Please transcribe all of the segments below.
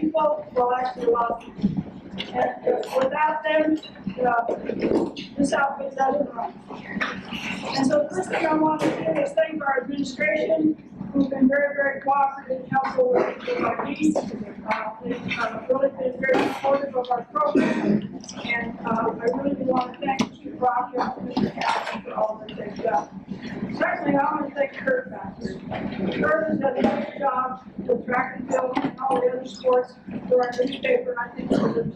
people, well, actually a lot of people. And without them, this outfit doesn't run. And so the first thing I want to do is thank our administration, who've been very, very cooperative and helpful with our needs. They've really been very supportive of our program. And I really do want to thank Chief Rocky and Mr. Captain for all that they've done. Certainly, I want to thank Kurt back here. Kurt has done a great job with track and field and all the other sports for our newspaper, and I think it's a good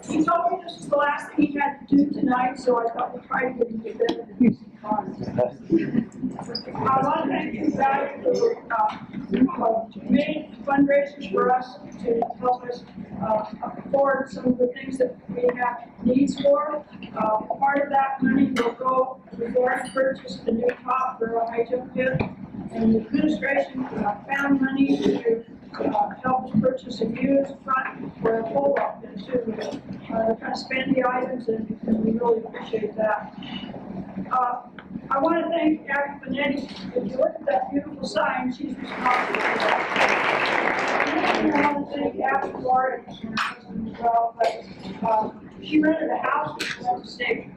He told me this was the last thing he had to do tonight, so I thought we'd try to get him to bed and do some fun. I want to thank you guys for many fundraisers for us to help us afford some of the things that we have needs for. Part of that money will go, we've already purchased the new top for our high jump pit, and the administration found money to help us purchase a used front for a pull-up pit too. Kind of spend the items, and we really appreciate that. I want to thank Abby Benetti. If you look at that beautiful sign, she's responsible for that. And I want to thank Abby for it and her husband as well. But she rented a house at the state.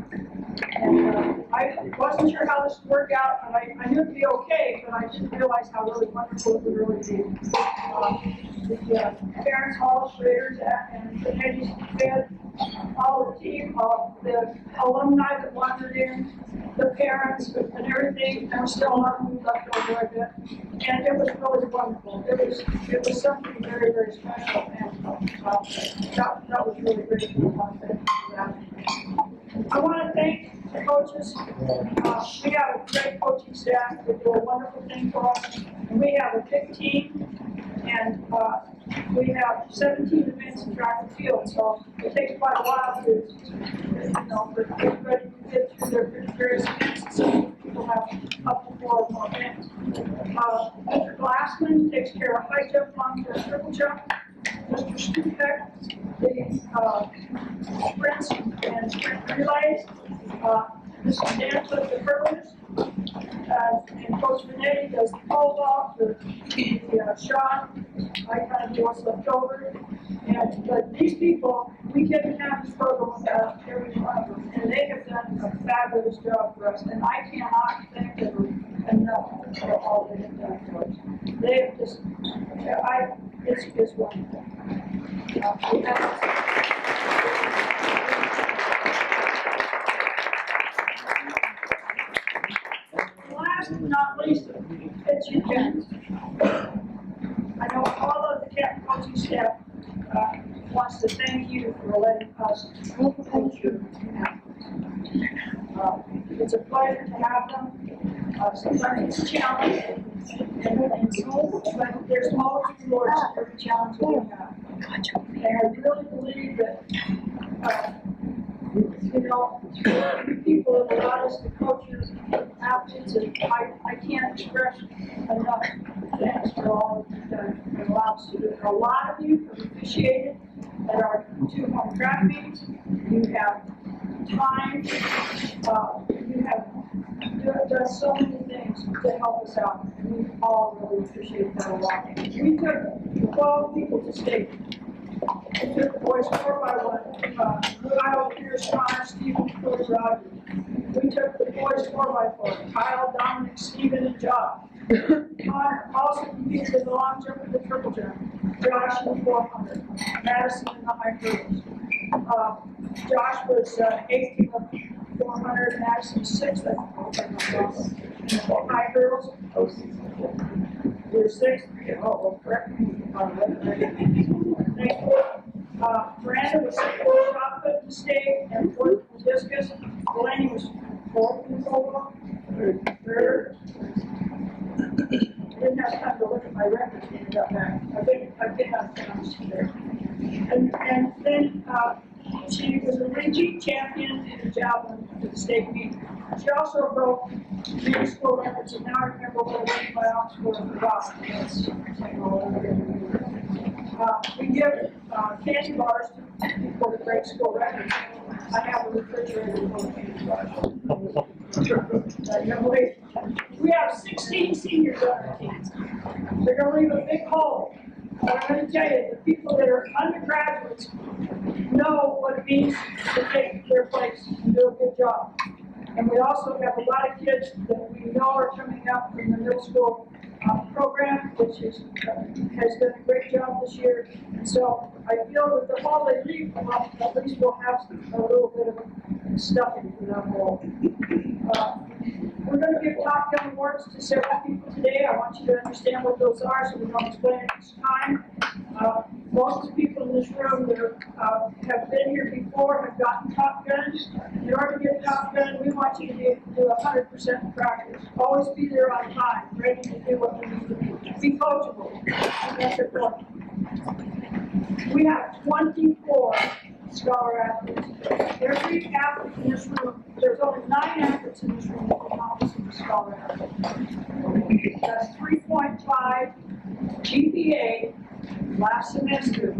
And I wasn't sure how this would work out, but I knew it'd be okay, but I didn't realize how really wonderful it would really be. The parents, all the graders, and the Betty's fed, all the team, all the alumni that wandered in, the parents, and everything. There was still a lot of food left over of it, and it was really wonderful. It was something very, very special, and that was really great. I want to thank the coaches. We have a great coaching staff that do a wonderful thing for us. And we have a big team, and we have 17 events in track and field, so it takes quite a while for everybody to get through their various events. So people have up to 4 or more events. Mr. Glassman takes care of high jump, long jump, triple jump. Mr. Stupek, the sprints and sprint relays. Mrs. Danforth, the hurdles. And Coach Benetti does the pole vault, the shot. I kind of do what's left over. But these people, we couldn't have this program without every one of them. And they have done a fabulous job for us. And I cannot thank them enough for all they have done for us. They have just, it's wonderful. Last but not least, it's your parents. I know all of the coaching staff wants to thank you for letting us coach you. It's a pleasure to have them. Sometimes it's a challenge, but there's always rewards for every challenge that we have. And I really believe that people have allowed us to coach your athletes, and I can't express enough thanks for all that you've done and allowed us to do it. A lot of you have officiated at our 2 home track meets. You have time, you have done so many things to help us out, and we all really appreciate that a lot. We took 12 people to state. We took the boys 4x1, Kyle, Pierce, Connor, Stephen, Coach Rogers. We took the boys 4x4, Kyle, Dominic, Stephen, and Josh. Connor also competed in the long jump and the triple jump. Josh in the 400, Madison in the high hurdles. Josh was 8th in the 400, Madison 6th in the high hurdles. We were 6th. Correct me if I'm right. Miranda was 4th shot put to state and 4th in discus. Delaney was 4th in pole. 3rd. I didn't have time to look at my records when I got back. I think I'm finished there. And then she was a repeat champion in the javelin at the state meet. She also broke 3 school records, and now I remember what I went by Oxford and forgot. We give candy bars to people with great school records. I have a refrigerator full of candy. We have 16 seniors on our team. They're going to leave a big hole. But I'm going to tell you, the people that are undergraduates know what it means to take their place and do a good job. And we also have a lot of kids that we know are coming out from the middle school program, which has done a great job this year. And so I feel that the hole they leave, well, at least we'll have a little bit of stuffing for that hole. We're going to give top gun awards to several people today. I want you to understand what those are so we don't explain it this time. Most of the people in this room that have been here before have gotten top guns. In order to get top gun, we want you to do 100% practice. Always be there on time, ready to do what you need to do. Be coachable. That's important. We have 24 scholar athletes. Every athlete in this room, there's only 9 athletes in this room that can office a scholar athlete. That's 3.5 GPA last semester.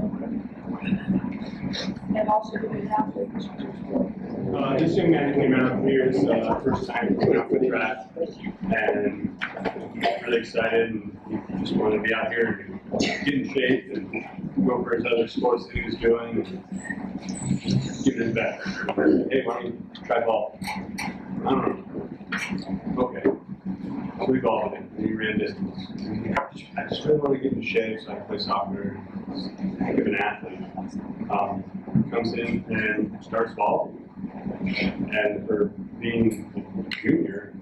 And also doing an athlete. This young man came out here his first time coming out for track, and really excited, and he just wanted to be out here and get in shape and go for his other sports that he was doing, and give it his best. Hey, why don't you try ball? I don't know. Okay. So we balled it, and he ran distance. I just really want to get in shape so I can play soccer. He's a heck of an athlete. Comes in and starts ball. And for being a junior,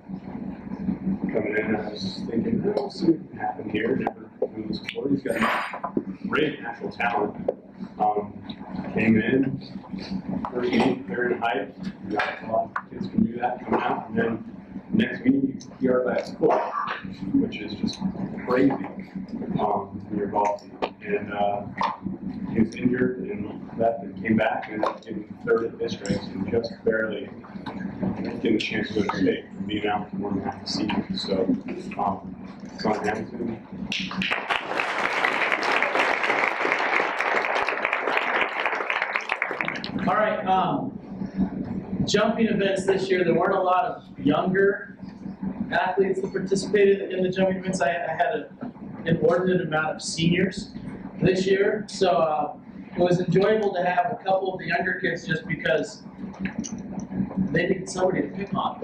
coming in, I was thinking, oh, we'll see what can happen here. Never done this before. He's got great natural talent. Came in, first meet, third in height. A lot of kids can do that coming out. And then next meeting, you are at school, which is just crazy when you're golf. And he was injured and left and came back and getting third at districts and just barely getting a chance to go to state and being out for 1.5 seasons. So, it's on Hamilton. All right, jumping events this year, there weren't a lot of younger athletes that participated in the jumping events. I had an inordinate amount of seniors this year, so it was enjoyable to have a couple of the younger kids just because they needed somebody to pick on.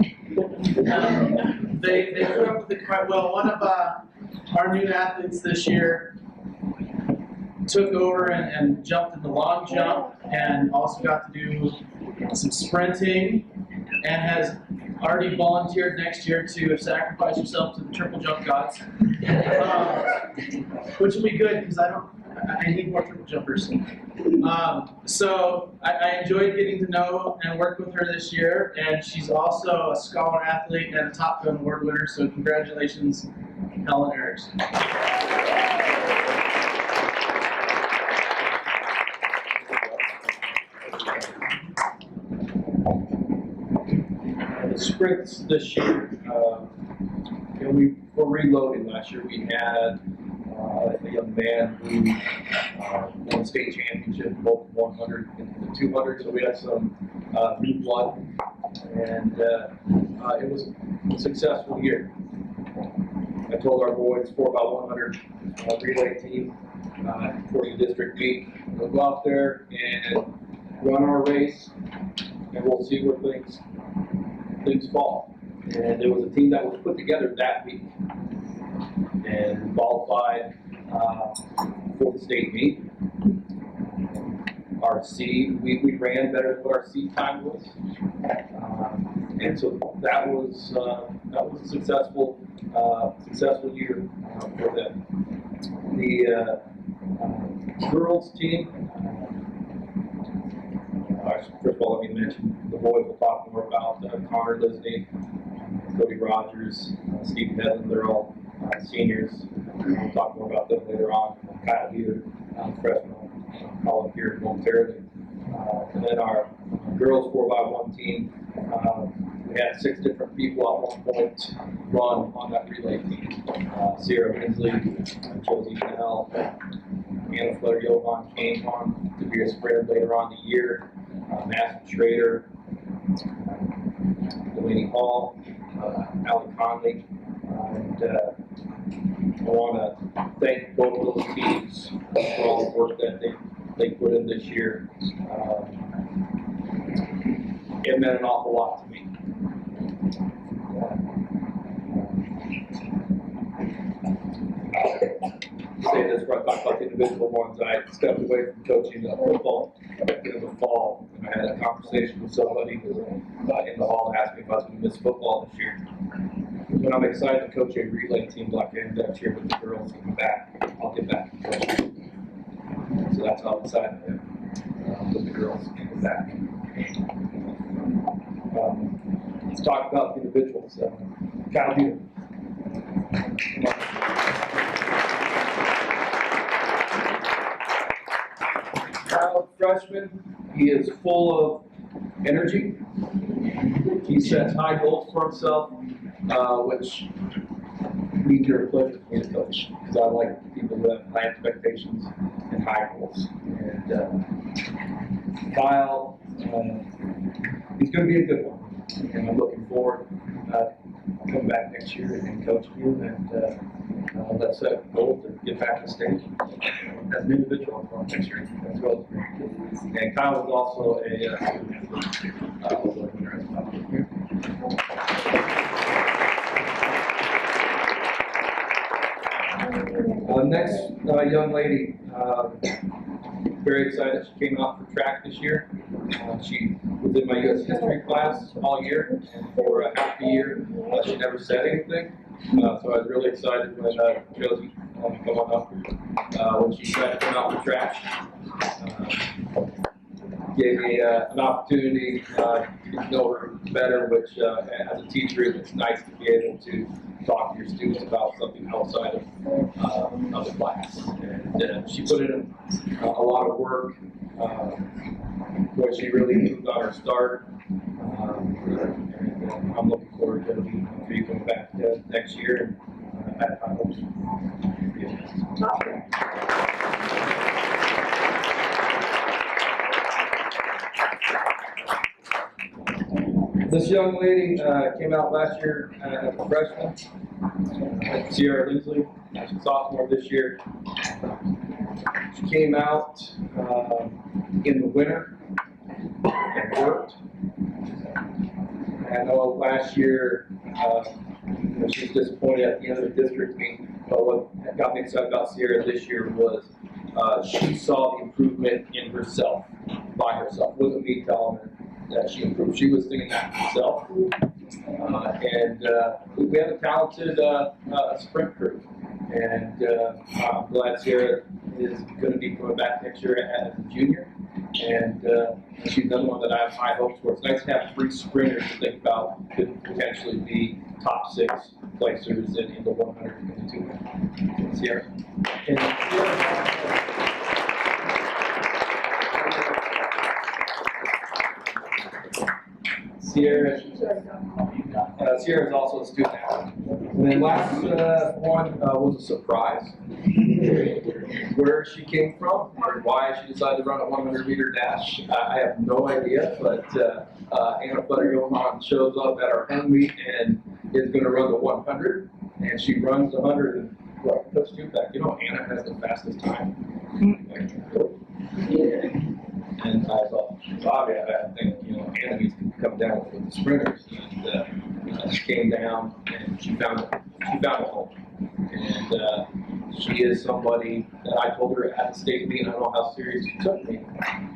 They grew up with it quite well. One of our new athletes this year took over and jumped in the long jump and also got to do some sprinting and has already volunteered next year to sacrifice herself to the triple jump gods, which will be good because I need more triple jumpers. So I enjoyed getting to know and work with her this year, and she's also a scholar athlete and a Top Gun Award winner, so congratulations, Helen Eriks. The sprints this year, we were reloading last year. We had a young man who won state championship both 100 and the 200, so we had some new blood, and it was a successful year. I told our boys 4x100 relay team for the district meet, we'll go out there and run our race, and we'll see where things fall. And there was a team that was put together that week and qualified for the state meet. Our seed, we ran better than what our seed time was, and so that was a successful year for them. The girls team. First of all, let me mention the boys. We'll talk more about Connor Lisney, Cody Rogers, Steve Hedlund. They're all seniors. We'll talk more about them later on. Kyle Leader, freshman, college here momentarily. And then our girls 4x1 team. We had 6 different people at one point run on that relay team. Sierra Hensley, Josie Chanel, Anna Flair Jovan came on to be a sprinter later on in the year. Madison Schrader, Delaney Hall, Allie Conley, and I want to thank both of those teams for all the work that they put in this year. It meant an awful lot to me. Say this right about the individual ones. I stepped away from coaching football in the fall, and I had a conversation with somebody in the hall asking me if I was going to miss football this year. When I'm excited to coach a relay team like I am next year with the girls coming back, I'll get back and coach. So that's how excited I am with the girls coming back. Let's talk about the individuals. Kyle Beater. Kyle, freshman, he is full of energy. He sets high goals for himself, which means you're a pleasure for me to coach, because I like people who have high expectations and high goals. And Kyle, he's going to be a good one, and I'm looking forward to come back next year and coach you, and let's set a goal to get back to state as an individual next year as well. And Kyle was also a next young lady, very excited. She came out for track this year. She was in my U.S. history class all year, and for half the year, she never said anything. So I was really excited when Josie come on up when she decided to come out for track. Gave me an opportunity to know her better, which as a teacher, it's nice to be able to talk to your students about something outside of the class. And she put in a lot of work where she really moved on her start. And I'm looking forward to you coming back next year. And I hope so. This young lady came out last year as a freshman, Sierra Lindsley. She's a sophomore this year. She came out in the winter and worked. And I know last year she was disappointed at the end of the district meeting, but what got me excited about Sierra this year was she saw the improvement in herself, by herself. It wasn't me telling her that she improved. She was thinking that herself. And we have a talented sprint crew. And I'm glad Sierra is going to be coming back next year as a junior. And she's another one that I have high hopes for. It's nice to have 3 sprinters to think about could potentially be top 6 placers in the 100 and the 200. Sierra. And Sierra is also a student athlete. And then last one was a surprise. Where she came from and why she decided to run a 100-meter dash, I have no idea, but Anna Fletcher-Johan shows up at our home meet and is going to run the 100, and she runs 100 and well, Coach Stupak, Anna has the fastest time. And I thought, Bobby, I think, Anna needs to come down with the sprinters. And she came down and she found a home. And she is somebody that I told her at the state meeting, I don't know how serious she took me,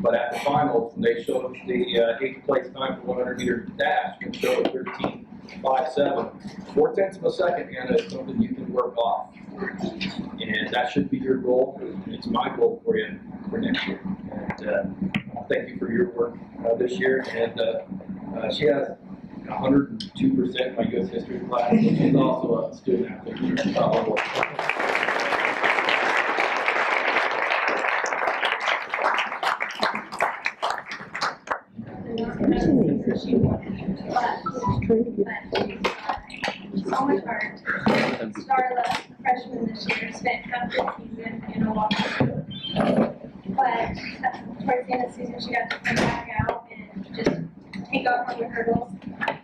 but at the finals, when they showed us the 8th place time for 100-meter dash, and showed 13.57, 4/10 of a second, Anna, is something you can work off. And that should be your goal. It's my goal for you for next year. And thank you for your work this year. And she has 102% in my U.S. history class. She's also a student athlete. So much hard. Starla, freshman this year, spent half the season in a walk. But towards the end of the season, she got to come back out take off on the hurdles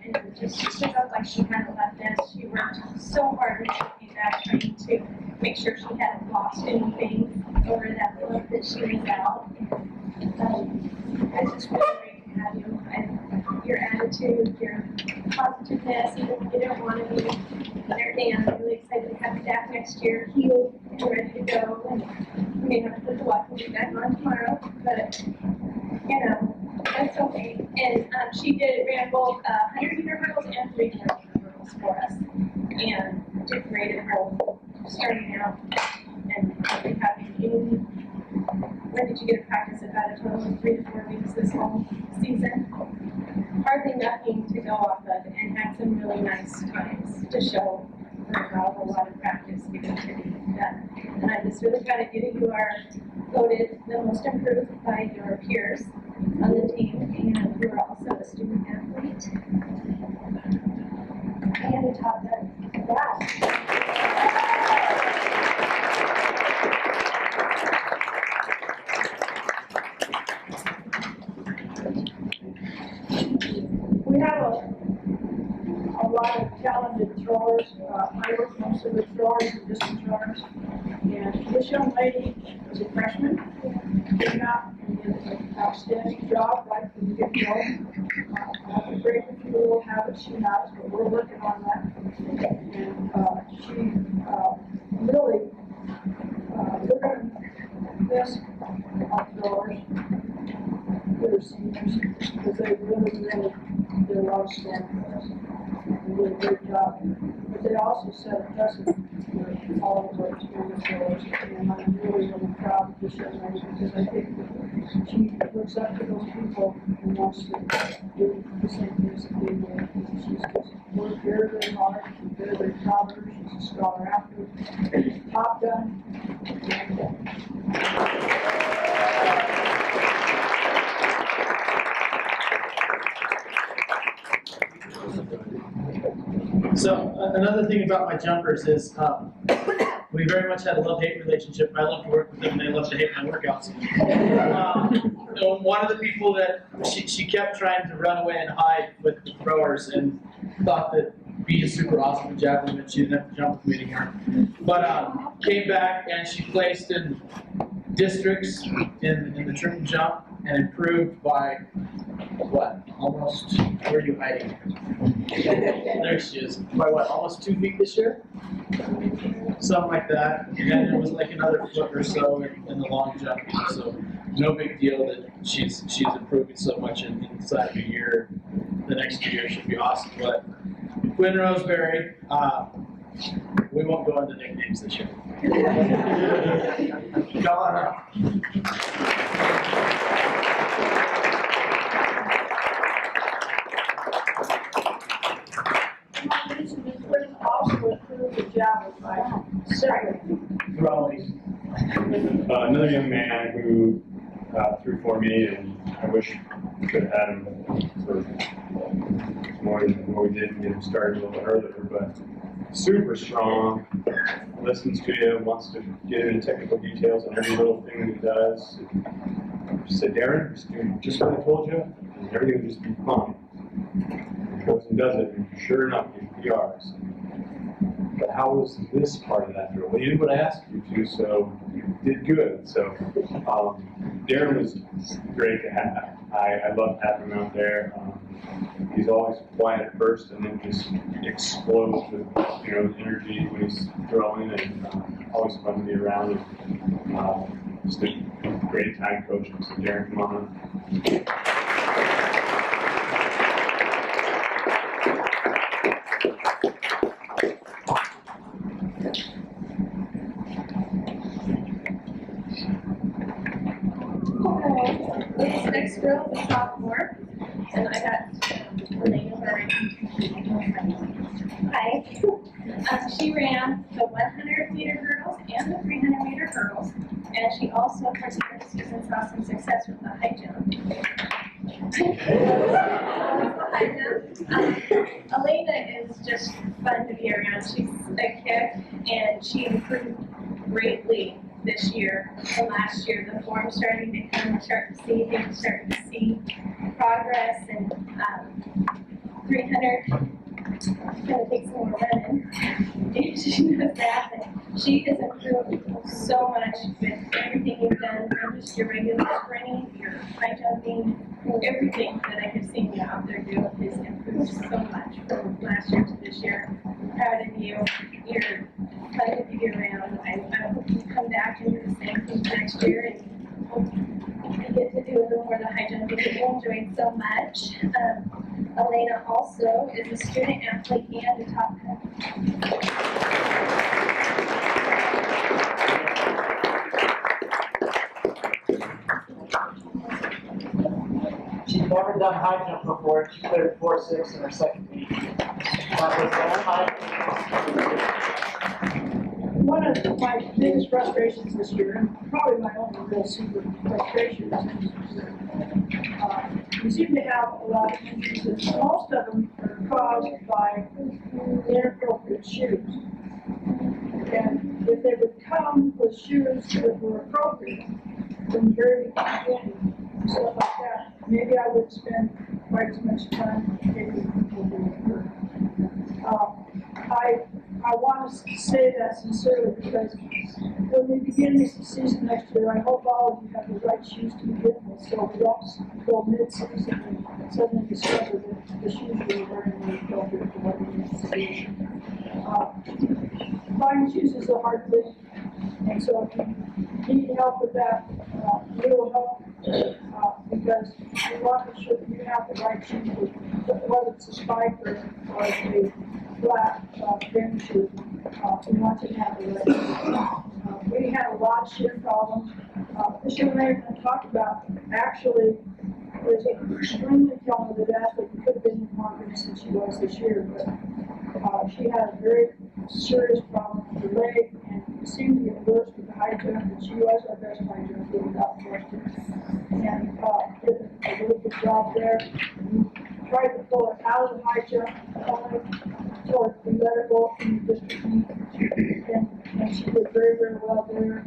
and just took up like she kind of left us. She worked so hard when she came back trying to make sure she hadn't lost anything over that month that she was out. It's just really great to have you and your attitude, your positiveness, even when you don't want to be there. And I'm really excited to have you back next year, healed and ready to go. And we may have to put the walking boot back on tomorrow, but you know, that's okay. And she ran both 100-meter hurdles and 300-meter hurdles for us, and did great at both starting out. And I'll be happy. When did you get to practice? About a total of 3 to 4 weeks this whole season. Hardly nothing to go off of, and had some really nice times to show how a lot of practice needed to be done. And I'm just really proud of you. You are voted the most improved by your peers on the team, and you are also a student athlete. And you taught the class. We have a lot of talented throwers. I work most of the throwers and distance throwers. And this young lady is a freshman, came out and did an outstanding job right from the get-go. I have to break a few little habits she has, but we're working on that. And she really, we're going to miss our throwers, their seniors, because they really did a lot of stand for us. They did a great job. But they also set a precedent for all of our experienced throwers. And I'm really, really proud of this young lady because I think that she looks up to those people and wants to do the same things that they did. She's just worked very, very hard. I'm very, very proud of her. She's a scholar athlete. Top gun. So another thing about my jumpers is we very much had a love-hate relationship. I love to work with them, and they love to hate my workouts. One of the people that she kept trying to run away and hide with the throwers and thought that being super awesome at javelin and she didn't have to jump with me anymore. But came back and she placed in districts in the triple jump and improved by what? Almost, where are you hiding? There she is. By what, almost 2 feet this year? Something like that. And then it was like another foot or so in the long jump. So no big deal that she's improving so much inside of a year. The next year should be awesome. But Quinn Roseberry, we won't go into nicknames this year. Come on up. Quinn also improved the javelin by several. Throwing. Another young man who threw for me, and I wish we could have had him for more than what we did and get him started a little bit earlier, but super strong, listens to you, wants to get into technical details on every little thing that he does. Just said, Darren, just do just what I told you, and everything will just be fine. He goes and does it, and sure enough, he PRs. But how was this part of that drill? Well, you did what I asked you to, so you did good. So Darren was great to have. I loved having him out there. He's always quiet at first, and then just explodes with energy when he's throwing, and always fun to be around. And just a great time coaching. So Darren, come on up. This next girl is a sophomore, and I got her name right. Hi. She ran the 100-meter hurdles and the 300-meter hurdles, and she also, for the season, saw some success with the high jump. Elena is just fun to be around. She's a kid, and she improved greatly this year from last year. The form's starting to come, we're starting to see things, starting to see progress, and 300, it's gonna take some more running. And she knows that, and she has improved so much with everything you've done, from just your regular sprinting, your high jumping, everything that I have seen you out there do has improved so much from last year to this year. Proud of you. You're fun to be around. I hope you come back and do the same thing next year, and hope you get to do a little more of the high jumping that you enjoyed so much. Elena also is a student athlete and a top coach. She's never done high jump before. She cleared 4.6 in her second meet. One of my biggest frustrations this year, and probably my only real super frustration, is we seem to have a lot of injuries, and most of them are caused by inappropriate shoes. And if they would come with shoes that were appropriate from the very beginning, and stuff like that, maybe I would spend quite as much time taking people who were hurt. I want to say that sincerely, because when we begin this season next year, I hope all of you have the right shoes to begin with, so we don't go mid-season and suddenly discover that the shoes we were wearing were appropriate for what we need to do. Buying shoes is a hard thing, and so if you need help with that, we will help, because we want to make sure that you have the right shoes, whether it's a spike or a flat thin shoe. We want you to have the right shoes. We had a lot of shin problems. This young lady I'm going to talk about actually was extremely talented athlete. Could have been more confident than she was this year, but she had a very serious problem with her leg, and it seemed to get worse with the high jump, and she was our best high jumper without question. And did a really good job there. We tried to pull her out of the high jump, only so we let her go in the district meet, and she did very, very well there.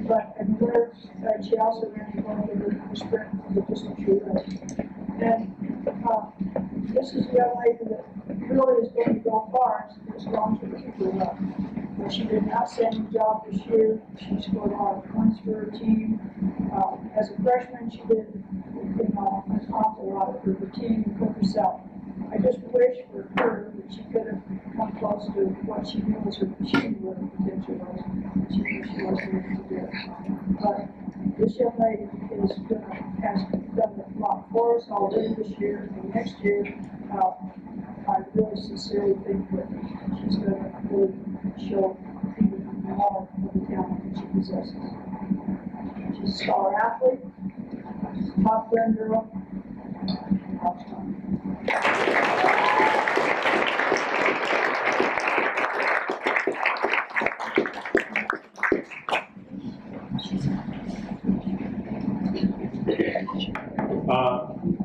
But in there, she also ran the sprint in the district shoot race. And this is a young lady that really is going to go far as long as we keep her up. But she did an outstanding job this year. She scored a lot of points for her team. As a freshman, she did an awful lot for her team and for herself. I just wish for her that she could have come close to what she knew was her potential was. She wasn't able to do it. But this young lady has done a lot for us already this year and next year. I really sincerely think that she's going to really show even more of the talent that she possesses. She's a star athlete, top friend girl, top star.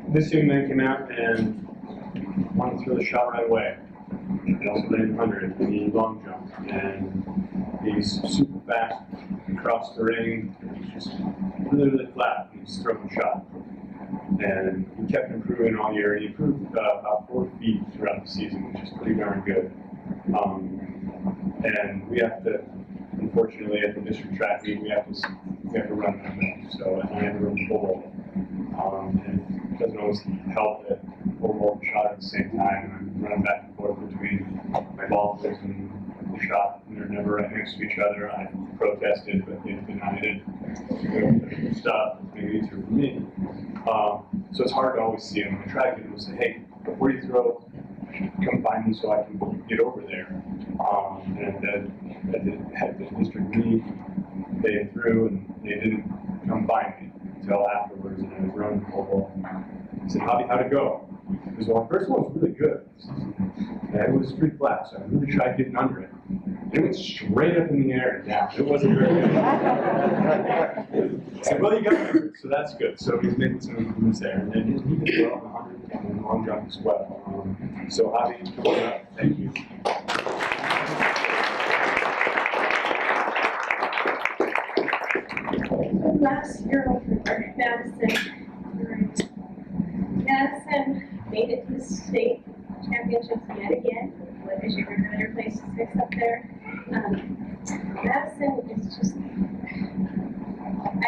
This young man came out and wanted to throw the shot right away. He also ran 100 in the long jump, and he's super fast across the ring. He's just really, really flat. He's throwing a shot, and he kept improving all year. He improved about 4 feet throughout the season, which is pretty darn good. And we have to, unfortunately, at the district track meet, we have to run him. So I had to run full. And it doesn't always help that full roll and shot at the same time. I'm running back and forth between my ball players and the shot, and they're never right next to each other. I protested, but they denied it. Stop, maybe easier for me. So it's hard to always see them. I try to get them to say, hey, before you throw, come find me so I can get over there. And at the district meet, they threw and they didn't come find me until afterwards, and I was running the whole. I said, how'd it go? Because the first one was really good. And it was pretty flat, so I really tried getting under it. It went straight up in the air and down. It wasn't very good. I said, well, you got it, so that's good. So he's making some improvements there. And then he did well on the 100 and the long jump as well. So Javi, thank you. last girl for Madison. Madison made it to the state championships yet again. Because you were better place to 6 up there. Madison is just, I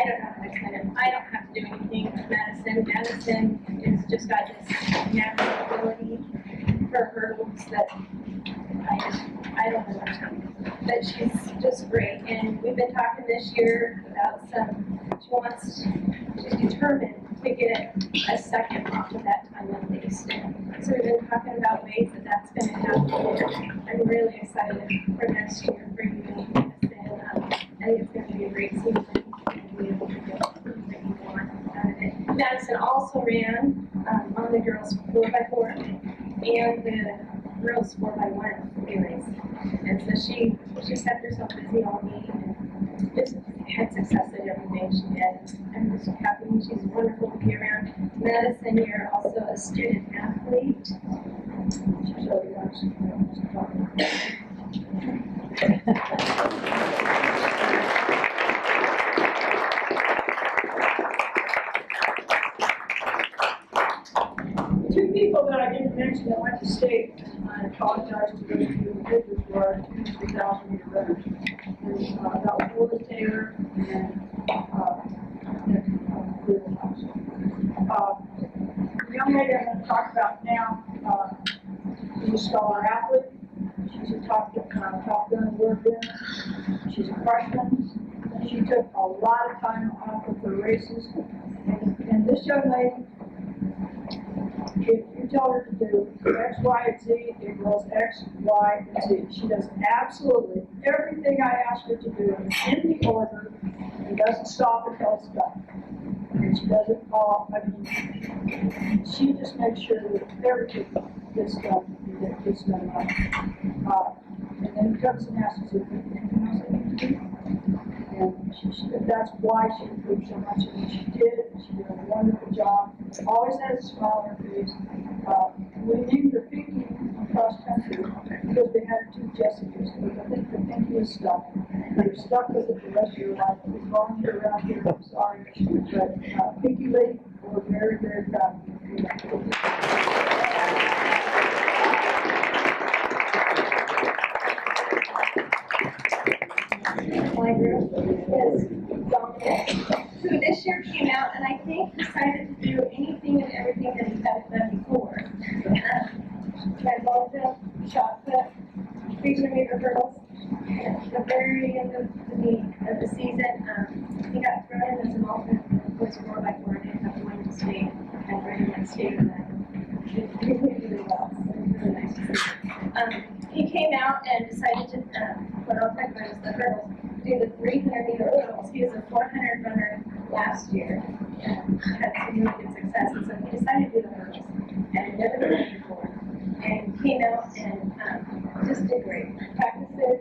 don't know how to explain it. I don't have to do anything with Madison. Madison has just got this natural ability for hurdles that I don't understand. But she's just great. And we've been talking this year about she's determined to get a second off of that time at least. So we've been talking about ways that that's going to happen. I'm really excited for next year for you and Madison. I think it's going to be a great season. And be able to get everything you want out of it. Madison also ran on the girls 4x4 and the girls 4x1 relays. And so she kept herself busy all week and just had success at everything she did. I'm just happy. She's wonderful to be around. Madison, you're also a student athlete. She's really Two people that I didn't mention that went to state, I apologize to those two individuals, were 3,000 meter runners. And that was Willie Taylor and Nick Cleveland. The young lady I'm going to talk about now is a scholar athlete. She's a top gun award winner. She's a freshman. She took a lot of time off of her races. And this young lady, if you tell her to do X, Y, and Z, it goes X, Y, and Z. She does absolutely everything I ask her to do in the order and doesn't stop until it's done. And she does it all. I mean, she just makes sure that everything gets done and that gets done right. And then comes and asks if anything else I need to do. And that's why she improved so much. And she did. She did a wonderful job. Always had a smile on her face. We named her Pinky across country because we had 2 Jessicas. But I think the Pinky is stuck. You're stuck with it the rest of your life. We've gone here around here. I'm sorry. But Pinky Lee, we're very, very proud of you. My group is Dominic, who this year came out and I think decided to do anything and everything that he hadn't done before. My vault, shot put, 300 meter hurdles. At the very end of the season, he got thrown in as an alternate, was 4x4 and ended up winning the state and running that state event. He did really well. It was really nice to see. He came out and decided to, what I'll talk about is the hurdles, do the 300 meter hurdles. He was a 400 runner last year and had some really good success. And so he decided to do the hurdles and never done it before. And came out and just did great. Practices,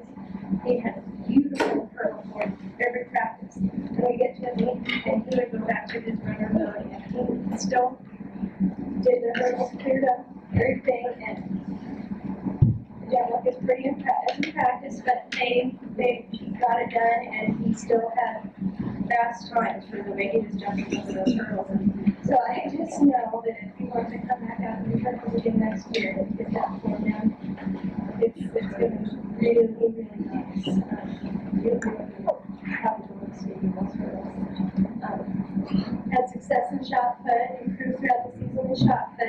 he had a beautiful hurdle for every practice. And we get to a meet and he would go back to his runner mode and he still did the hurdles, cleared up everything, and yeah, look, it's pretty in practice, but they got it done, and he still had fast times for the way he was jumping over those hurdles. And so I just know that if he wants to come back out and do hurdles again next year, and get that for him, it's going to be really, really nice. You'll be happy to see those hurdles. Had success in shot put, improved throughout the season in shot put.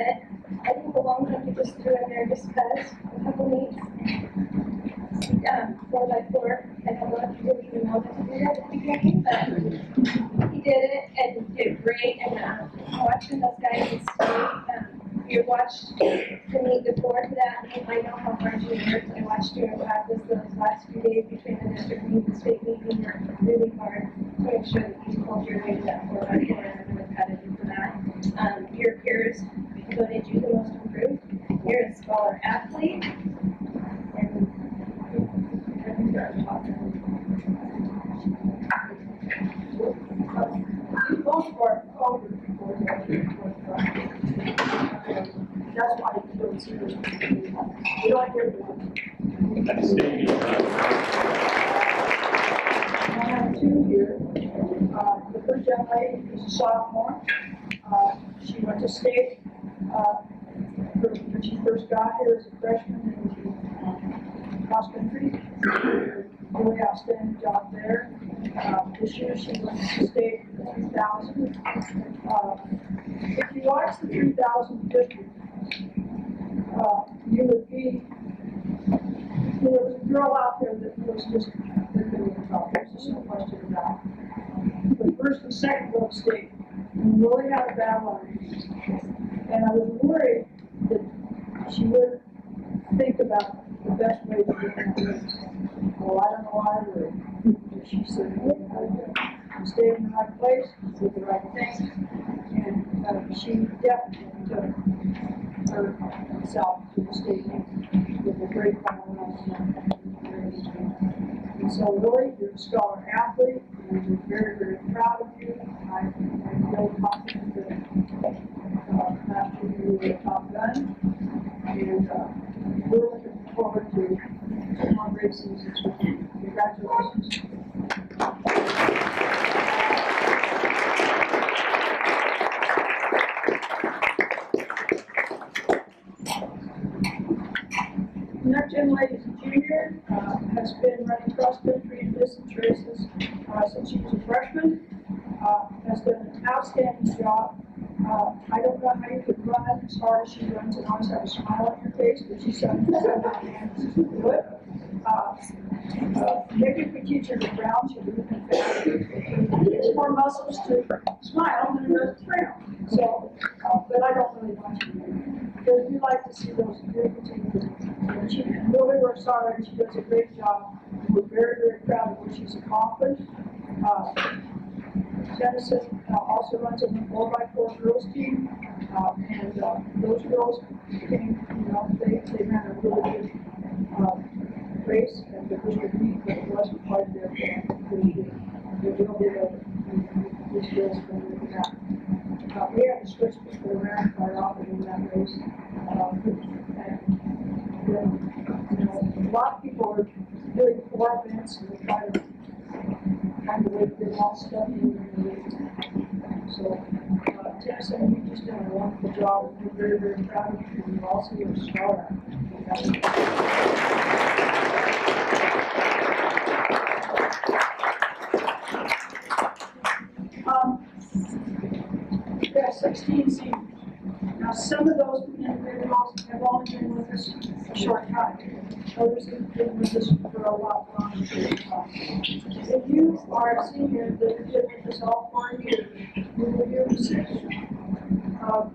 I think the long jump he just threw in there just because a couple weeks. 4x4. I don't know if he didn't even know that to do that at the beginning, but he did it and did great. And watching those guys in state, you watched the meet before to that meet. I know how hard you worked. I watched you in practice those last few days between the district meet and the state meet. You worked really hard to make sure that you pulled your way to that 4x4, and I'm really proud of you for that. Your peers voted you the most improved. You're a scholar athlete. And I think you're top. Most of our older people, that's why you don't see this. You don't hear them. That's Stevie. I have 2 here. The first young lady who's a sophomore. She went to state when she first got here as a freshman in cross country. Really outstanding job there. This year she went to state for 3,000. If you watch the 3,050, you would be, there was a girl out there that was just really top. There's just no question about it. The first and second go to state, and really had a battle on her hands. And I was worried that she would think about the best way to get that race. Well, I don't know why I would. But she said, I'm staying in the right place, did the right thing, and she definitely took herself to the state with a great final. And so, really, you're a scholar athlete, and we're very, very proud of you. I feel confident that after you were a top gun, and we're looking forward to more great seasons with you. Congratulations. The next young lady is a junior, has been running cross country and distance races since she was a freshman, has done an outstanding job. I don't know how you could run as hard as she runs and always have a smile on your face, but she's done so do it. Maybe if we teach her to frown, she'll do it faster. It's more muscles to smile than it does to frown. So, but I don't really want to, because we like to see those beautiful teams. And she really works hard, and she does a great job. We're very, very proud of what she's accomplished. Tennyson also runs a 4x4 girls team, and those girls came, they ran a really good race, and the district meet, but it wasn't quite there for the will be this girls from that. We had to switch people around quite often in that race. And a lot of people are doing 4 events, and they try to find a way to get all stuff in the week. So, Tennyson, you just done a wonderful job, and we're very, very proud of you, and you're also a star. We have 16 seniors. Now, some of those individuals have only been with us a short time. Others have been with us for a lot longer. If you are a senior that has been with us all 4 years, we will be recipients of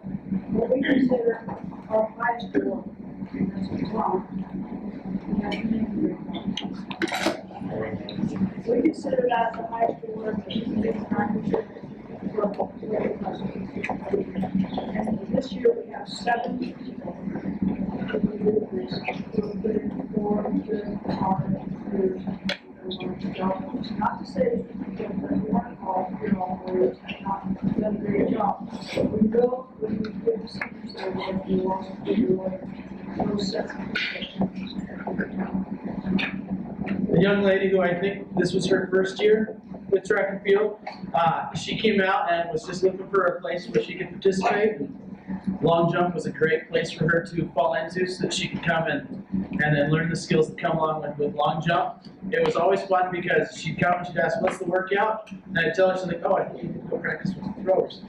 what we consider our highest award. That's what's wrong. We consider that the highest award that you can get in our district. And this year we have 7 people who have been formed to our careers. Not to say that we weren't all careers have not done a great job, but we will, when we give the seniors their award, we will also give you those 7 A young lady who I think this was her first year with track and field, she came out and was just looking for a place where she could participate. And long jump was a great place for her to fall into so that she could come and then learn the skills that come along with long jump. It was always fun because she'd come and she'd ask, what's the workout? And I'd tell her, she's like, oh, I think you need to go practice with the throwers.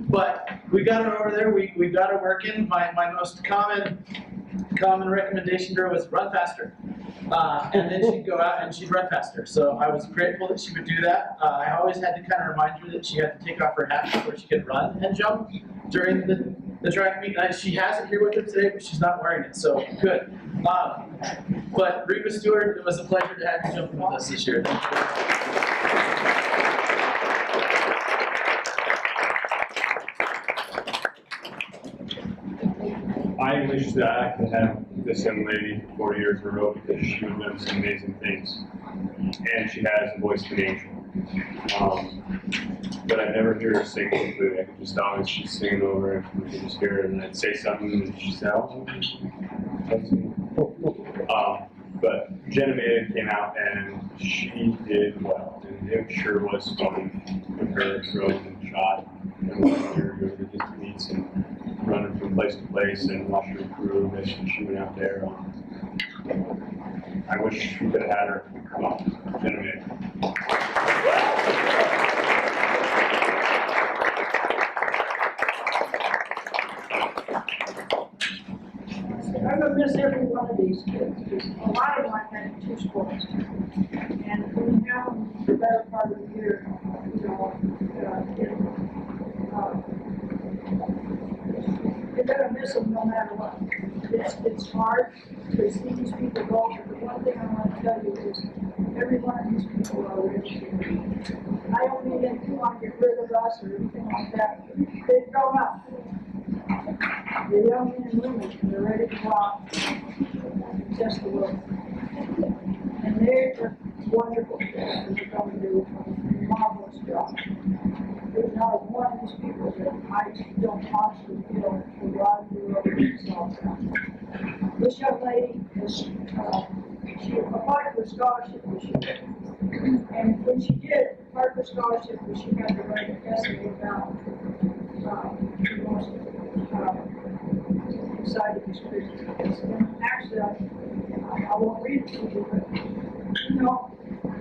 But we got her over there, we got her working. My most common recommendation to her was run faster. And then she'd go out and she'd run faster. So I was grateful that she would do that. I always had to kind of remind her that she had to take off her hat before she could run and jump during the track meet. She has it here with her today, but she's not wearing it, so good. But Reba Stewart, it was a pleasure to have you jumping with us this year. I wish that I could have this young lady 4 years in a row because she would have done some amazing things. And she has a voice for an angel. But I never hear her sing completely. I could just always, she's singing over and we could just hear her and I'd say something and she'd say, oh. But Jenna Maiden came out and she did well. And and it sure was fun with her throwing and shot and watching her go to the meets and running from place to place and watching her improve as she went out there. I wish we could have had her. Well, anyway. I'm gonna miss every one of these kids, because a lot of them I've had in 2 sports. And when you have them the better part of the year, you know, you're gonna miss them no matter what. It's hard to see these people go, but the one thing I want to tell you is every one of these people are really good. I don't mean that you want to get rid of us or anything like that. They've grown up. They're young men and women, and they're ready to go out and test the world. And they're wonderful, and they're going to do a marvelous job. There's not one of these people that I don't honestly feel will drive you over themselves out. This young lady she applied for a scholarship this year. And when she did apply for a scholarship, she had to write an essay about the most exciting experience. And actually, I won't read it to you, but you know,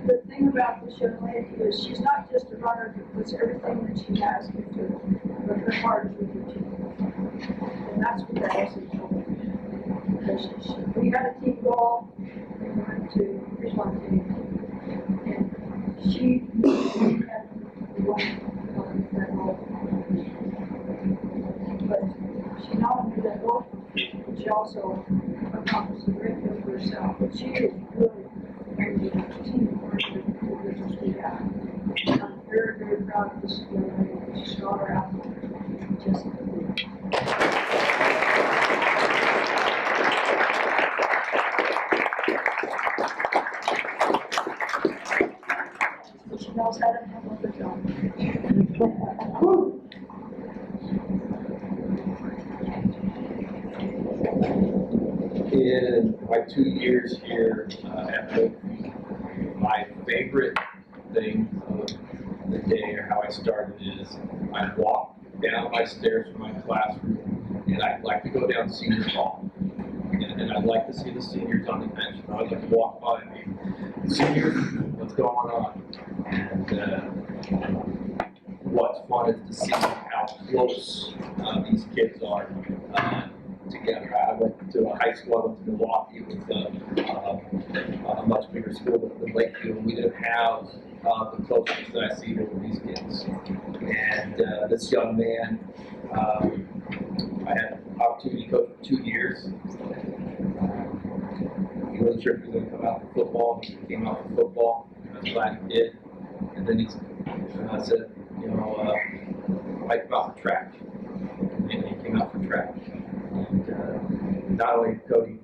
the thing about this young lady is she's not just a runner that puts everything that she has into it, but her heart is with her team. And that's what that essay told me. Because we had a team goal, we went to here's one team, and she had won that goal. But she not only did that goal, but she also accomplished a great deal for herself. But she is really a team oriented individual we have. And I'm very, very proud of this young lady. She's got her out. Jessica. She knows how to handle the job. In my 2 years here at Lakeview, my favorite thing of the day or how I started is I walk down my stairs from my classroom and I'd like to go down senior hall. And I'd like to see the seniors on the bench. And I'd like to walk by and be, seniors, what's going on? And what's fun is to see how close these kids are together. I went to a high school, I went to Milwaukee, with a much bigger school than Lakeview, and we didn't have the closeness that I see here with these kids. And this young man, I had the opportunity to coach for 2 years. He wasn't sure if he was going to come out for football. He came out for football. I was glad he did. And then he said, you know, I might come out for track. And he came out for track. And not only Cody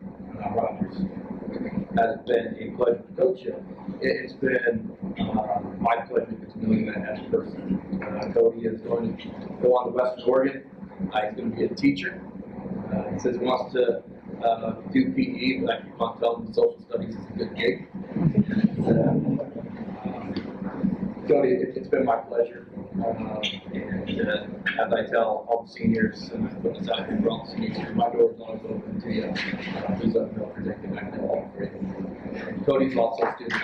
Rogers has been a pleasure to coach him, it's been my pleasure to get to know him as a person. Cody is going to go on to Western Oregon. He's going to be a teacher. He says he wants to do PE, but I keep on telling him social studies is a good gig. Cody, it's been my pleasure. And as I tell all the seniors, and I put this out here for all the seniors, my door is always open to you. Please let me know if there's anything I can help for you. Cody's also a student.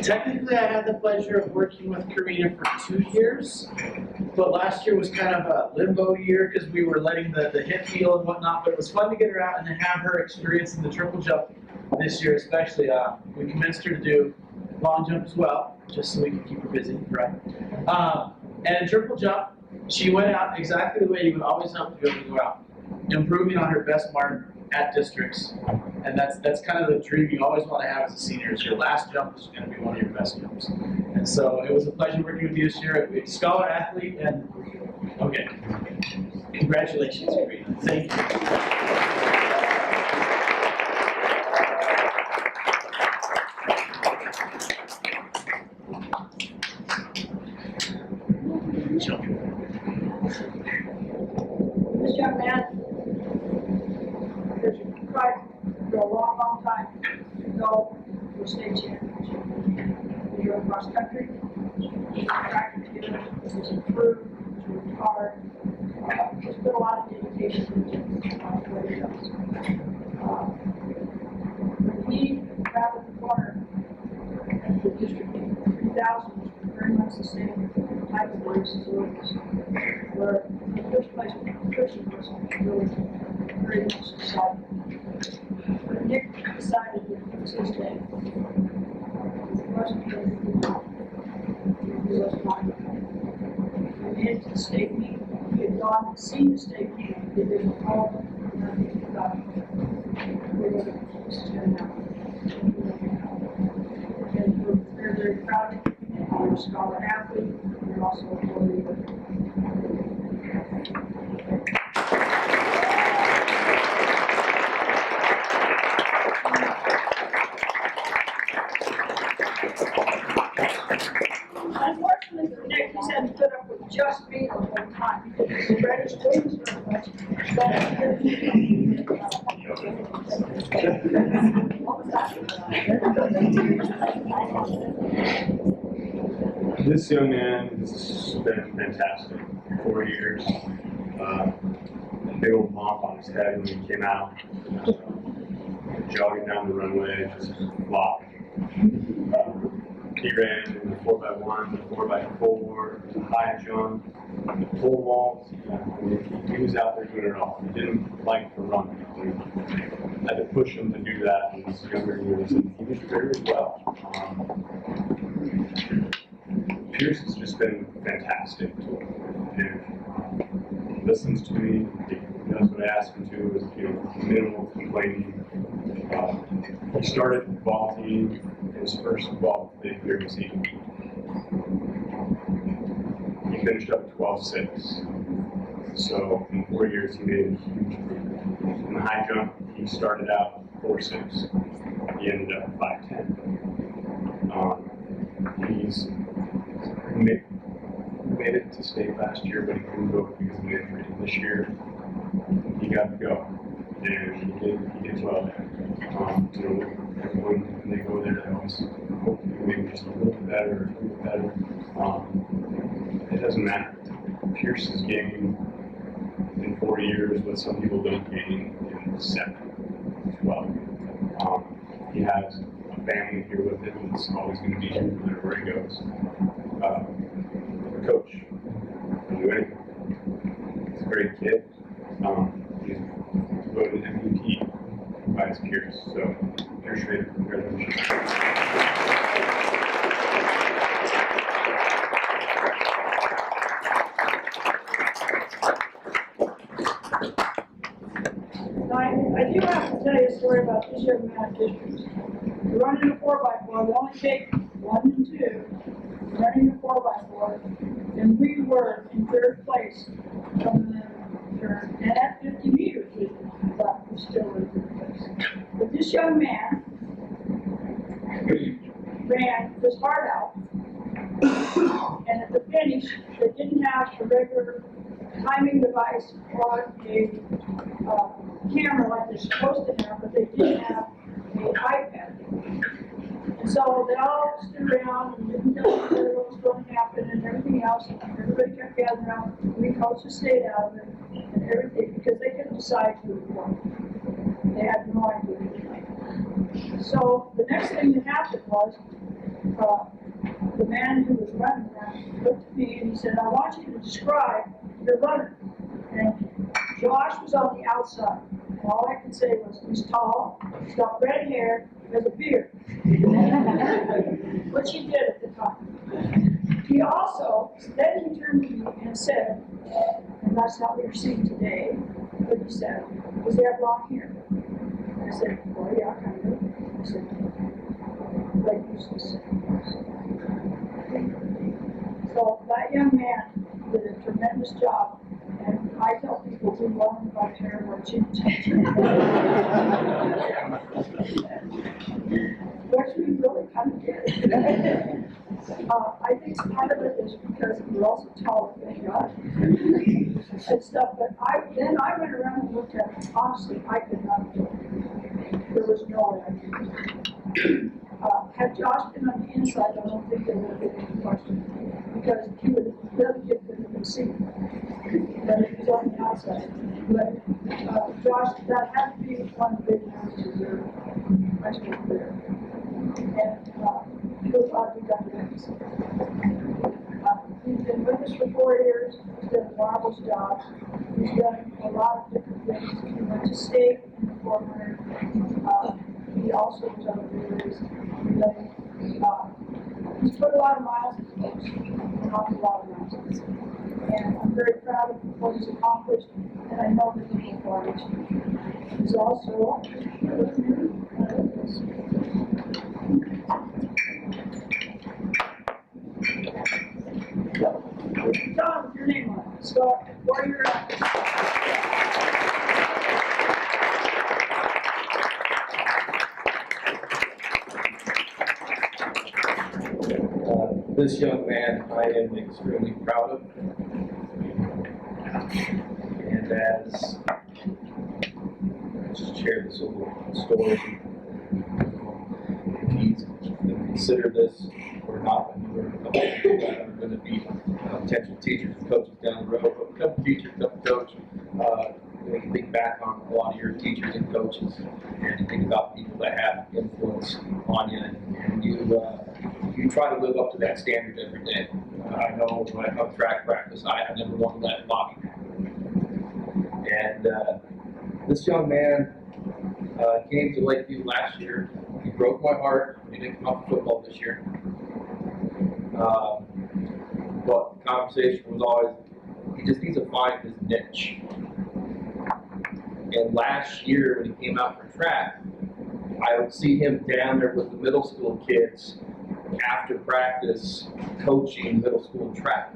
Technically, I had the pleasure of working with Karina for 2 years, but last year was kind of a limbo year because we were letting the hip heal and whatnot, but it was fun to get her out and to have her experience in the triple jump this year especially. We convinced her to do long jump as well, just so we could keep her busy, right? And in triple jump, she went out exactly the way you would always hope to be able to go out, improving on her best mark at districts. And that's kind of the dream you always want to have as a senior, is your last jump is going to be one of your best jumps. And so it was a pleasure working with you this year. A scholar athlete, and okay. Congratulations, Karina. Thank you. was improved, was worked hard. There's been a lot of dedication into what he does. When he rounded the corner at the District 3000, was very much the same type of race as others, where the first place person was really very much decided. But Nick decided that it was his day. It wasn't really good. He was not. He made it to the state meet. He had gone and seen the state meet. They didn't call him. Nothing about it. We were going to happen. And we're very, very proud of him. We're a scholar athlete. We're also a believer. Unfortunately for Nick, he's had to put up with just me the whole time because he's read his wings very much. What was that? This young man has been fantastic. 4 years. Big old mop on his head when he came out. Jogging down the runway, just flopped. He ran in the 4x1, the 4x4, the high jump, the pole vault. He was out there doing it all. He didn't like to run. We had to push him to do that in his younger years, and he did very well. Pierce has just been fantastic. He listens to me. He does what I ask him to. Is minimal complaining. He started the ball team. His first ball played here was he finished up 12-6. So in 4 years he made a huge improvement. In the high jump, he started out 4-6. He ended up 5'10". He's made it to state last year, but he couldn't go because of an injury. This year, he got to go, and he did well there. Everyone, when they go there, they always hope to do maybe just a little bit better, it doesn't matter. Pierce is gaining in 4 years what some people don't gain in 7 as well. He has a family here with him that's always going to be here no matter where he goes. The coach can do anything. He's a great kid. He's voted MVP by his peers. So, Pierce Schrader, congratulations. I do have to tell you a story about this young man at Districts. We're running a 4x4, we only take 1 and 2. We're running a 4x4, and we were in 3rd place from the turn, and at 50 meters, we thought we were still in 3rd place. But this young man ran his heart out, and at the finish, they didn't have a regular timing device or a camera like they're supposed to have, but they did have an iPad. And so they all stood around and didn't know what was going to happen and everything else. And everybody kept gathering around. We coaches stayed out of it and everything because they couldn't decide who would win. They had no idea. So the next thing that happened was the man who was running that looked at me and he said, I want you to describe your runner. And Josh was on the outside. And all I could say was, he's tall, he's got red hair, he has a beard. Which he did at the time. He also, then he turned to me and said, and that's not what you're seeing today, but he said, is there blonde hair? I said, well, yeah, kind of. I said, like you used to say. So that young man did a tremendous job. And I tell people to run by hair or chin. Which we really kind of did. I think part of it is because we're also taller, thank God, and stuff. But then I went around and looked at it. Honestly, I could not do it. There was no way I could do it. Had Josh been on the inside, I don't think there would have been any question. Because he would, the other kid couldn't even see. But it was on the outside. But, Josh, that had to be one big answer there. I should be clear. And, he was glad we got this. He's been with us for 4 years. He's done a marvelous job. He's done a lot of different things. He went to state in the 400. He also was on the relays. He's put a lot of miles into this, an awful lot of miles. And I'm very proud of what he's accomplished, and I know that he will flourish. He's also Tom, with your name on it. So, where you're at. This young man I am extremely proud of. And as I just shared this little story, if he's going to consider this or not, and we're a couple of people that are going to be potential teachers and coaches down the road, but a couple teachers, a couple coaches, when you think back on a lot of your teachers and coaches, and you think about people that have influence on you, and you try to live up to that standard every day. I know when I come to track practice, I never want to let it bother me. And this young man came to Lakeview last year. He broke my heart. He didn't come out for football this year. But the conversation was always, he just needs to find his niche. And last year when he came out for track, I would see him down there with the middle school kids after practice coaching middle school track.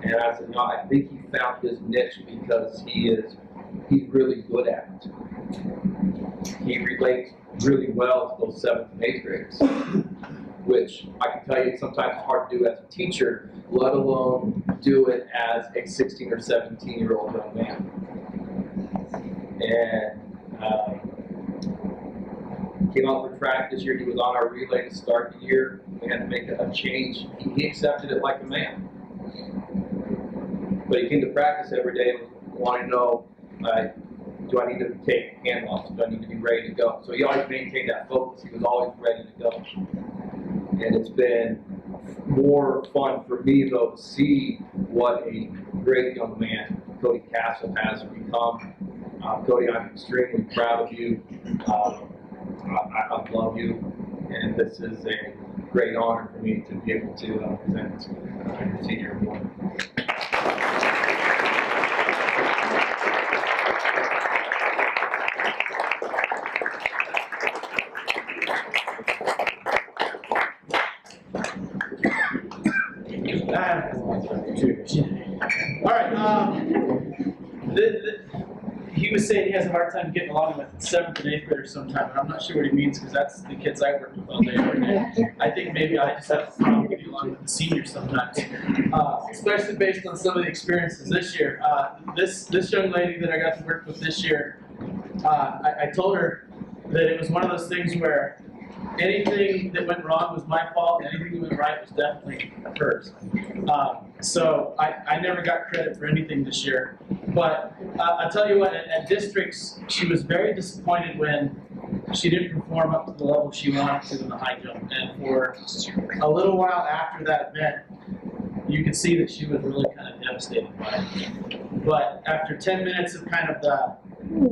And I said, no, I think he found his niche because he's really good at it. He relates really well to those 7th and 8th graders, which I can tell you sometimes it's hard to do as a teacher, let alone do it as a 16 or 17-year-old young man. And came out for track this year. He was on our relay to start the year. We had to make a change. He accepted it like a man. But he came to practice every day and wanted to know, do I need to take handoffs? Do I need to be ready to go? So he always maintained that focus. He was always ready to go. And it's been more fun for me, though, to see what a great young man Cody Castle has become. Cody, I'm extremely proud of you. I love you, and this is a great honor for me to be able to present the senior award. All right. He was saying he has a hard time getting along with 7th and 8th graders sometimes. I'm not sure what he means because that's the kids I work with all day every day. I think maybe I just have to problem getting along with the seniors sometimes, especially based on some of the experiences this year. This young lady that I got to work with this year, I told her that it was one of those things where anything that went wrong was my fault, and anything that went right was definitely hers. So I never got credit for anything this year. But I'll tell you what, at districts, she was very disappointed when she didn't perform up to the level she wanted to in the high jump. And for a little while after that event, you could see that she was really kind of devastated by it. But after 10 minutes of kind of the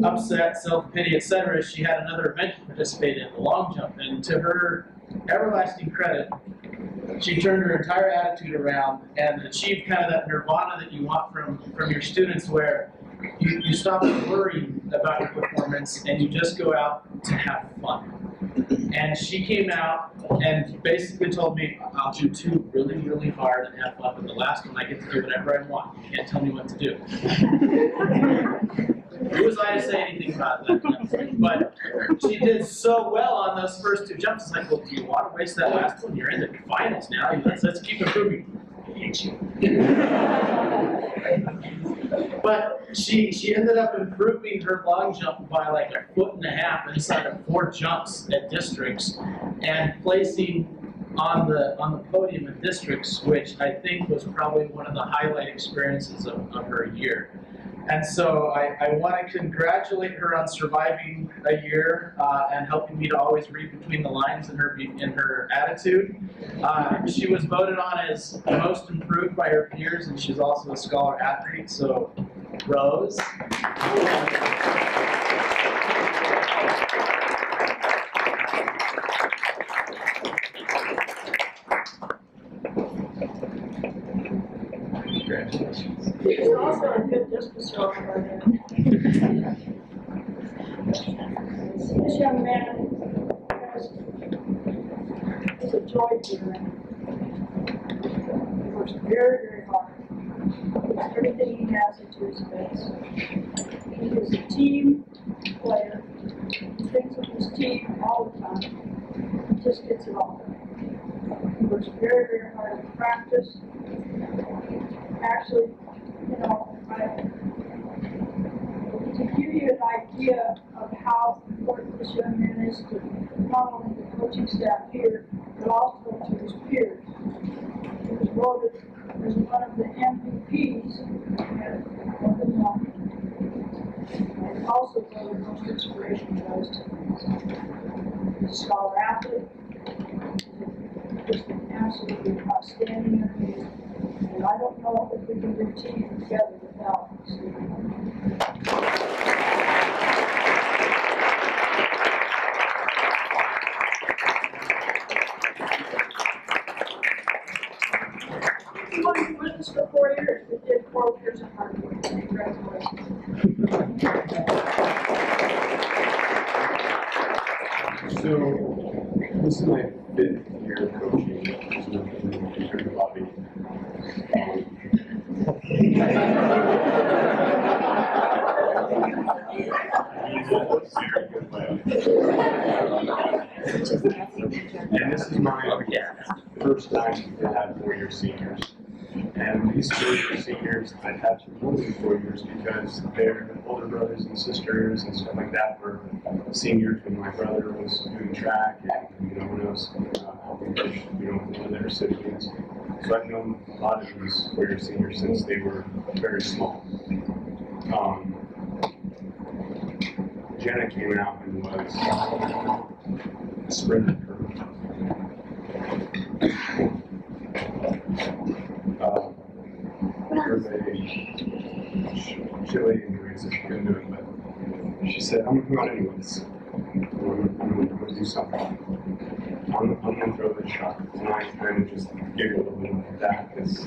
upset, self-pity, etc., she had another event to participate in, the long jump. And to her everlasting credit, she turned her entire attitude around and achieved kind of that nirvana that you want from your students, where you stop worrying about your performance and you just go out to have fun. And she came out and basically told me, I'll do 2 really, really hard and have fun, but the last one I get to do whatever I want. You can't tell me what to do. Who was I to say anything about that? But she did so well on those first 2 jumps. It's like, well, do you want to waste that last one? You're in the finals now. Let's keep improving. hate you. But she ended up improving her long jump by like 1.5 foot inside of 4 jumps at districts, and placing on the podium at districts, which I think was probably one of the highlight experiences of her year. And so I want to congratulate her on surviving a year and helping me to always read between the lines in her attitude. She was voted on as most improved by her peers, and she's also a scholar athlete. So, Rose. Congratulations. He's also a good discus thrower. This young man is a joy to him. He works very, very hard. Puts everything he has into his best. He is a team player. He thinks of his team all the time. He just gets it all done. He works very, very hard in practice. Actually, you know, to give you an idea of how important this young man is to not only the coaching staff here, but also to his peers. He was voted as one of the MVPs at the month. And also voted most inspiration goes to he's a scholar athlete. Just an absolutely outstanding young man. And I don't know if we can do team together without Stephen. He wanted to witness for 4 years. We did 4 years of hard work. Congratulations. So, this is my 5th year of coaching in the lobby. And this is my first time to have 4-year seniors. And these 4-year seniors, I've had more than 4 years because their older brothers and sisters and stuff like that were seniors when my brother was doing track and when I was helping coach, one of their siblings. So I've known a lot of these 4-year seniors since they were very small. Jenna came out and was a sprinter. She really injuries that she couldn't do it, but she said, I'm gonna come out anyways. I'm gonna do something. I'm gonna throw this shot. And I kind of just giggled a little bit at that because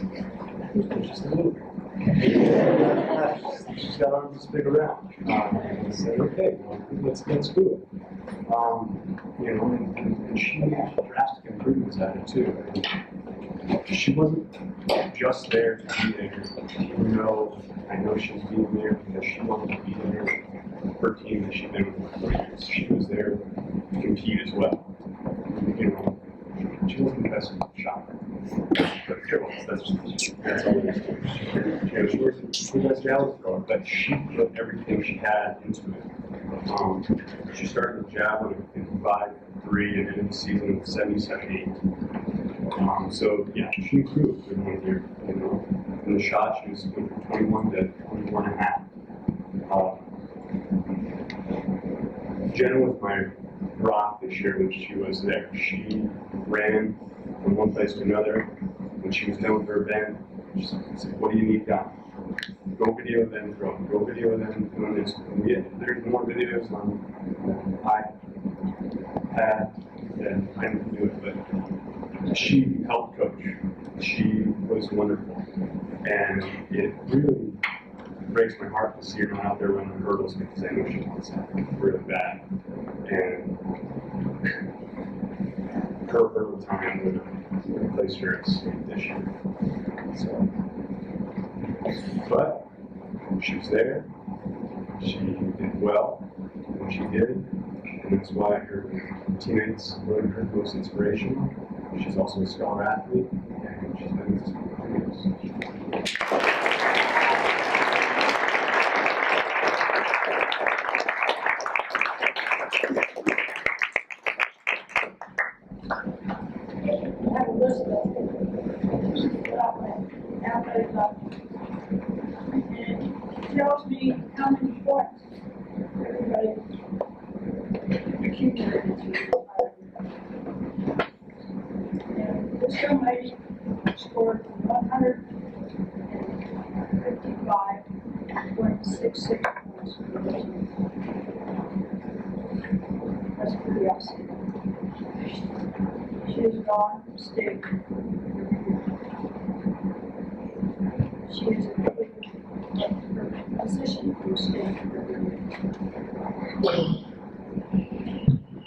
just a little bit. She's got arms this big around. And I said, okay, well, let's do it. And she made drastic improvements at it too. She wasn't just there to be there. I know she's being there because she wanted to be there with her team that she'd been with for years. She was there to compete as well. She wasn't the best shot. But that's all it is. She wasn't the best javelin thrower, but she put everything she had into it. She started with javelin in 5.3 and ended the season with 77.8. So yeah, she improved in 1 year. In the shot, she was from 21 to 21.5. Jenna was my rock this year when she was there. She ran from one place to another. When she was done with her event, she said, "What do you need done? Go video them throwing. Go video them doing this." There's more videos on iPad than I can do it, but she helped coach. She was wonderful, and it really breaks my heart to see her not out there running hurdles because I know she wants that really bad. And her hurdle time would have placed her at state this year. So, but she was there. She did well when she did, and that's why her teammates voted her most inspirational. She's also a scholar athlete, and she's been with us for 4 years. I have a list of athletics up. And it tells me how many points everybody accumulated through the entire year. And this young lady scored 155.66 points for the team. That's pretty awesome. She has gone from state. She is a her position from state.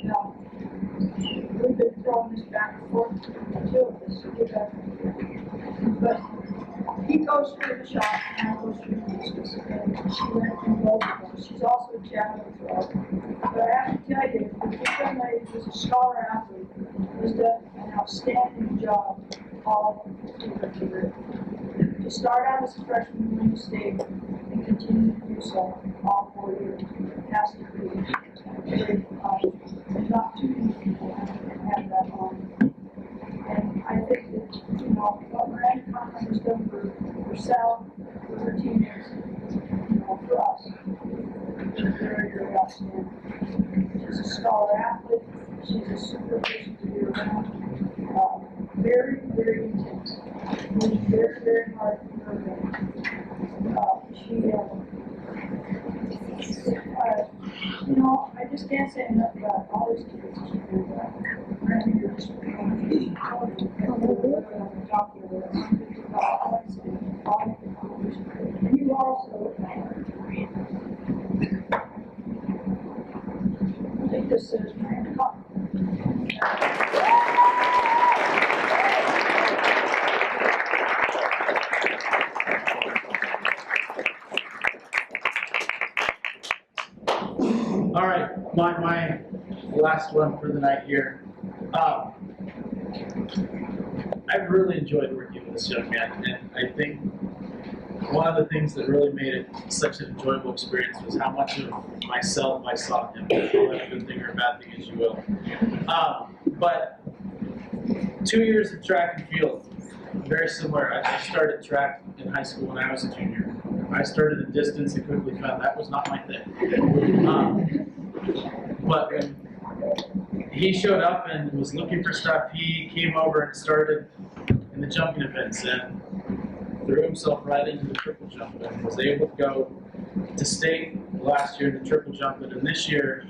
Now, we've been throwing this back and forth to two of us, but he goes through the shot and I go through the distance. And she went in both of those. She's also a javelin thrower. But I have to tell you, this young lady was a scholar athlete, has done an outstanding job all through her career. To start out as a freshman in the state and continue to do so all 4 years has to be very and not too many people have that on. And I think that, you know, what Miranda Conklin has done for herself, for her teammates, you know, for us, is very, very outstanding. She's a scholar athlete. She's a super person to be around. Very, very intense. Works very, very hard for her. You know, I just can't say enough about all these kids. Randy, you're just and you also, I think this says Miranda Conklin. All right, my last one for the night here. I've really enjoyed working with this young man, and I think one of the things that really made it such an enjoyable experience was how much of myself I saw in him. Call that a good thing or a bad thing as you will. But 2 years of track and field, very similar. I started track in high school when I was a junior. I started in distance and quickly found that was not my thing. But when he showed up and was looking for stuff, he came over and started in the jumping events and threw himself right into the triple jump and was able to go to state last year in the triple jump, and this year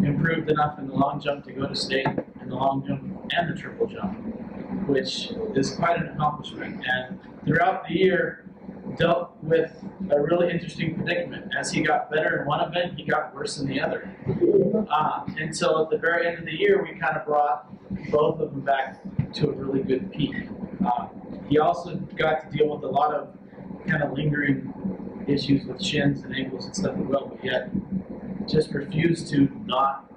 improved enough in the long jump to go to state in the long jump and the triple jump, which is quite an accomplishment. And throughout the year, dealt with a really interesting predicament. As he got better in one event, he got worse in the other. Until at the very end of the year, we kind of brought both of them back to a really good peak. He also got to deal with a lot of kind of lingering issues with shins and ankles and stuff as well, but yet just refused to not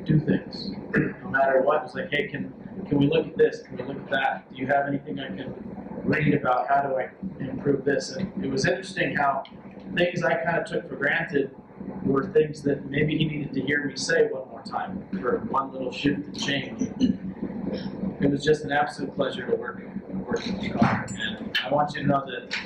do things. No matter what, it was like, hey, can we look at this? Can we look at that? Do you have anything I can read about? How do I improve this? And it was interesting how things I kind of took for granted were things that maybe he needed to hear me say one more time for one little shift and change. It was just an absolute pleasure to work with Scott. And I want you to know that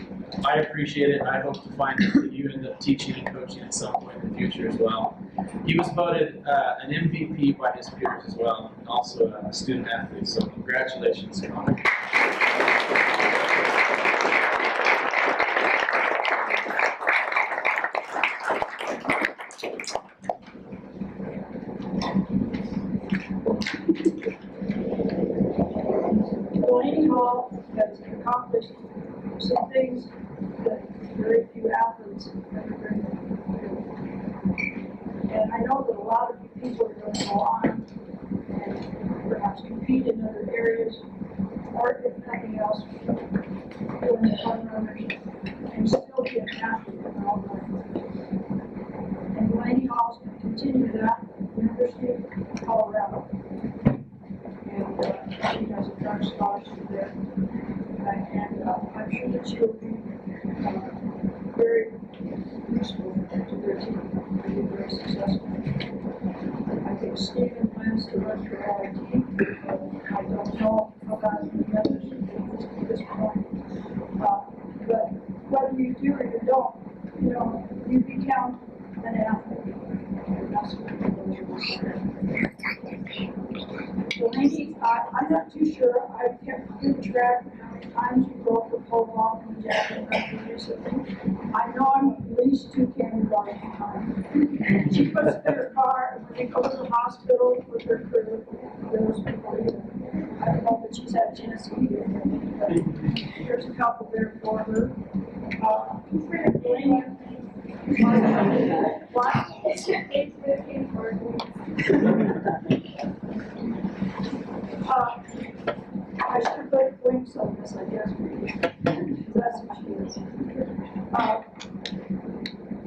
I appreciate it, and I hope to find that you end up teaching and coaching at some point in the future as well. He was voted an MVP by his peers as well, and also a student athlete, so congratulations, Scott. Delaney Hall has accomplished some things that very few athletes have ever done. And I know that a lot of people are going to go on and perhaps compete in other areas, or if nothing else, doing the fun runners, and still be an athlete in their own way. And Delaney Hall is going to continue that at the University of Colorado. And she has a our scholarship there. And I'm sure that she'll be very useful to their team and be very successful. I think Stephen plans to run for LIT. I don't know about the others at this point. But whether you do or you don't, you know, you become an athlete. And that's what Delaney, I'm not too sure. I kept good track of how many times you go for pole vault and javelin recently. I know I'm at least 2 candy bars a time. She puts in her car and when they go to the hospital with her crew, those people, I don't know that she's had a chance to eat it, but there's a couple there for her. Delaney, what? I should put wings on this, I guess. That's what she is.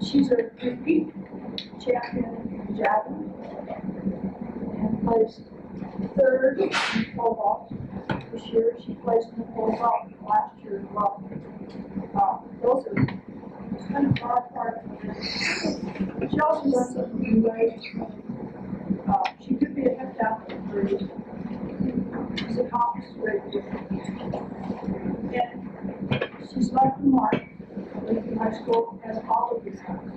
She's a repeat champion in javelin and placed 3rd in pole vault this year. She placed in the pole vault last year as well. Those are kind of far apart. She also does something new ways. She could be a heptathlete for you. She's accomplished great deal. And she's left the mark. Lakeview High School has all of these things.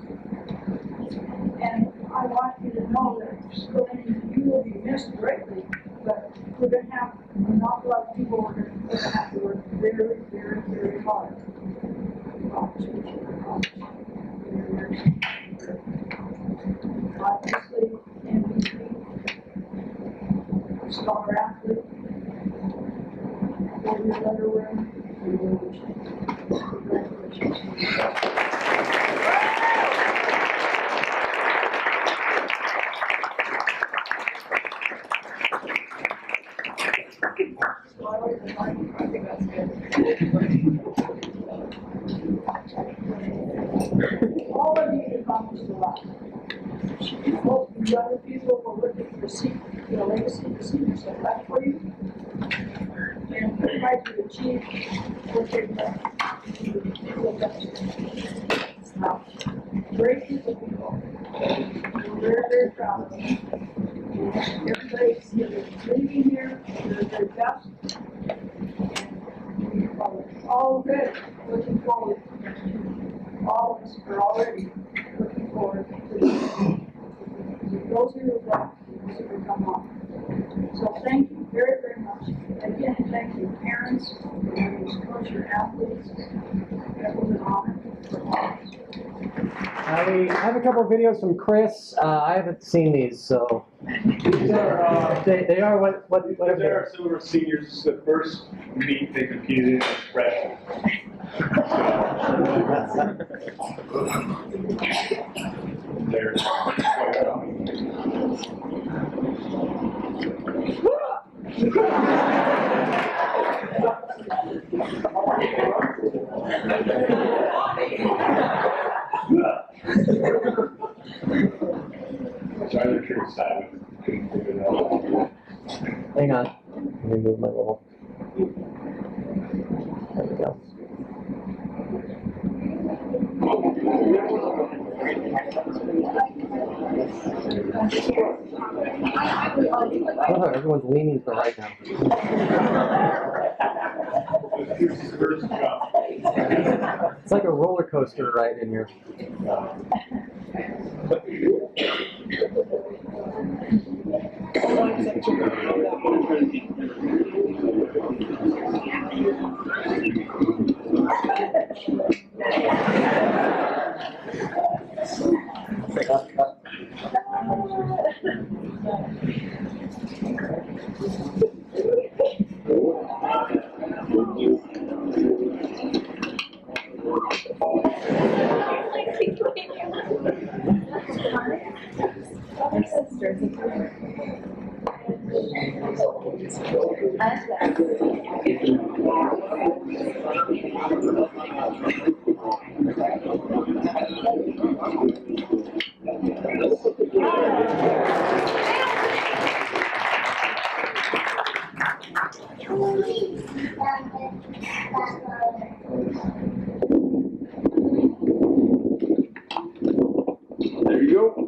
And I want you to know that you will be missed greatly, but we're going to have an awful lot of people who are going to have to work very, very, very hard. Obviously, MVP, star athlete, 4-year letter winner, congratulations. I think that's good. All of you accomplished a lot. The other people were looking for the legacy the seniors have left for you. And tried to achieve what they've done. Now, great group of people. We're very, very proud of them. Everybody's leaving here to their best. All good. Looking forward. All of us are already looking forward to those who have left, those who have come on. So thank you very, very much. Again, thank you, parents, and coach your athletes. That was an honor for all of us. We have a couple of videos from Chris. I haven't seen these, so These are, they are whatever. there are some of our seniors, the first meet they competed in as freshmen. They're Sorry, they're true side. Hang on. Let me move my little. There we go. Oh, everyone's leaning for right now. It's like a roller coaster ride in here. There you go.